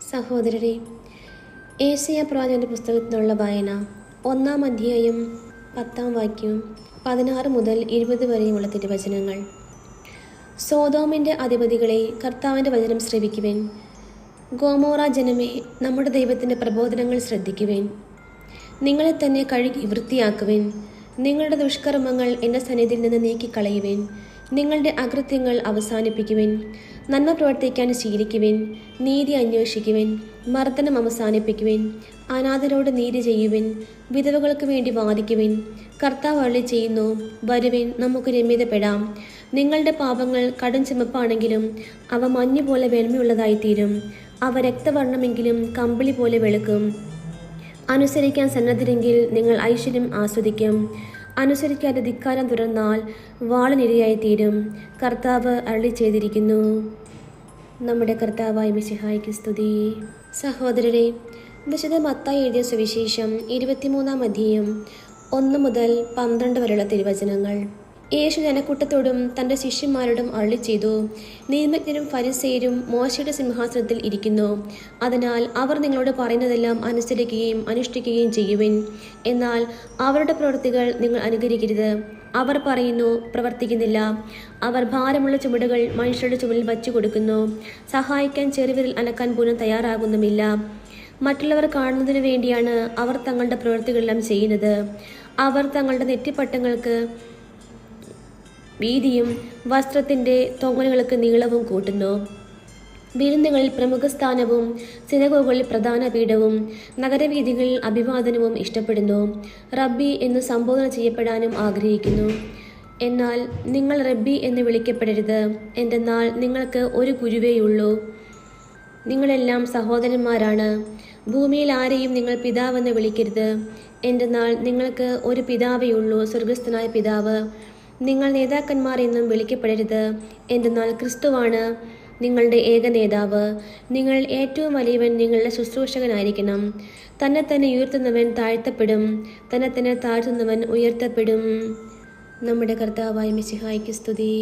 സഹോദരരെ, ഏശയ്യാ പ്രവാചകന്റെ പുസ്തകത്തിനുള്ള വായന 1-ാം അധ്യായം 10-ാം വാക്യം 16 മുതൽ 20 വരെയുമുള്ള തിരുവചനങ്ങൾ. സോദോമിൻ്റെ അധിപതികളെ, കർത്താവിൻ്റെ വചനം ശ്രവിക്കുവിൻ. ഗോമോറ ജനമേ, നമ്മുടെ ദൈവത്തിൻ്റെ പ്രബോധനങ്ങൾ ശ്രദ്ധിക്കുവിൻ. നിങ്ങളെ തന്നെ കഴുകി വൃത്തിയാക്കുവിൻ. നിങ്ങളുടെ ദുഷ്കർമ്മങ്ങൾ എൻ്റെ സന്നിധിയിൽ നിന്ന് നീക്കിക്കളയുവിൻ. നിങ്ങളുടെ അകൃത്യങ്ങൾ അവസാനിപ്പിക്കുവിൻ. നന്മ പ്രവർത്തിക്കാൻ ശീലിക്കുവിൻ. നീതി അന്വേഷിക്കുവിൻ. മർദ്ദനം അവസാനിപ്പിക്കുവിൻ. അനാഥരോട് നീതി ചെയ്യുവിൻ. വിധവകൾക്ക് വേണ്ടി വാദിക്കുവിൻ. കർത്താവ് അരുളി ചെയ്യുന്നു, വരുവിൻ, നമുക്ക് രമ്യതപ്പെടാം. നിങ്ങളുടെ പാപങ്ങൾ കടും ചുമപ്പാണെങ്കിലും അവ മഞ്ഞുപോലെ വെണ്മയുള്ളതായിത്തീരും. അവ രക്തവർണ്ണമെങ്കിലും കമ്പിളി പോലെ വെളുക്കും. അനുസരിക്കാൻ സന്നദ്ധരെങ്കിൽ നിങ്ങൾ ഐശ്വര്യം ആസ്വദിക്കും. അനുസരിക്കാതെ ധിക്കാരം തുടർന്നാൽ വാളിനിരയായിത്തീരും. കർത്താവ് അരുളി ചെയ്തിരിക്കുന്നു. നമ്മുടെ കർത്താവായ മിശിഹായ്ക്ക് സ്തുതി. സഹോദരരെ, വിശുദ്ധ മത്തായി എഴുതിയ സുവിശേഷം 23-ാം അധ്യായം 1 മുതൽ 12 വരെയുള്ള തിരുവചനങ്ങൾ. യേശു ജനക്കൂട്ടത്തോടും തൻ്റെ ശിഷ്യന്മാരോടും അരുളി ചെയ്തു, നിയമജ്ഞരും ഫരിസേയരും മോശയുടെ സിംഹാസനത്തിൽ ഇരിക്കുന്നു. അതിനാൽ അവർ നിങ്ങളോട് പറയുന്നതെല്ലാം അനുസരിക്കുകയും അനുഷ്ഠിക്കുകയും ചെയ്യുവിൻ. എന്നാൽ അവരുടെ പ്രവൃത്തികൾ നിങ്ങൾ അനുകരിക്കരുത്. അവർ പറയുന്നു, പ്രവർത്തിക്കുന്നില്ല. അവർ ഭാരമുള്ള ചുമടുകൾ മനുഷ്യരുടെ ചുമലിൽ വച്ചു കൊടുക്കുന്നു. സഹായിക്കാൻ ചെറുവിരൽ അനക്കാൻ പോലും തയ്യാറാകുന്നുമില്ല. മറ്റുള്ളവർ കാണുന്നതിനു വേണ്ടിയാണ് അവർ തങ്ങളുടെ പ്രവൃത്തികളെല്ലാം ചെയ്യുന്നത്. അവർ തങ്ങളുടെ നെറ്റിപ്പട്ടങ്ങൾക്ക് വീതിയും വസ്ത്രത്തിൻ്റെ തൊങ്ങലുകൾക്ക് നീളവും കൂട്ടുന്നു. വിരുന്നുകളിൽ പ്രമുഖ സ്ഥാനവും സിനഗോഗുകളിൽ പ്രധാന പീഠവും നഗരവീഥികളിൽ അഭിവാദനവും ഇഷ്ടപ്പെടുന്നു. റബ്ബി എന്ന് സംബോധന ചെയ്യപ്പെടാനും ആഗ്രഹിക്കുന്നു. എന്നാൽ നിങ്ങൾ റബ്ബി എന്ന് വിളിക്കപ്പെടരുത്. എന്തെന്നാൽ നിങ്ങൾക്ക് ഒരു ഗുരുവേയുള്ളൂ. നിങ്ങളെല്ലാം സഹോദരന്മാരാണ്. ഭൂമിയിൽ ആരെയും നിങ്ങൾ പിതാവെന്ന് വിളിക്കരുത്. എന്തെന്നാൽ നിങ്ങൾക്ക് ഒരു പിതാവേയുള്ളൂ, സ്വർഗസ്ഥനായ പിതാവ്. നിങ്ങൾ നേതാക്കന്മാർ എന്നും വിളിക്കപ്പെടരുത്. എന്തെന്നാൽ ക്രിസ്തുവാണ് നിങ്ങളുടെ ഏക നേതാവ്. നിങ്ങൾ ഏറ്റവും വലിയവൻ നിങ്ങളുടെ ശുശ്രൂഷകനായിരിക്കണം. തന്നെ തന്നെ ഉയർത്തുന്നവൻ താഴ്ത്തപ്പെടും, തന്നെ തന്നെ താഴ്ത്തുന്നവൻ ഉയർത്തപ്പെടും. നമ്മുടെ കർത്താവായ മിശിഹായ്ക്ക് സ്തുതി.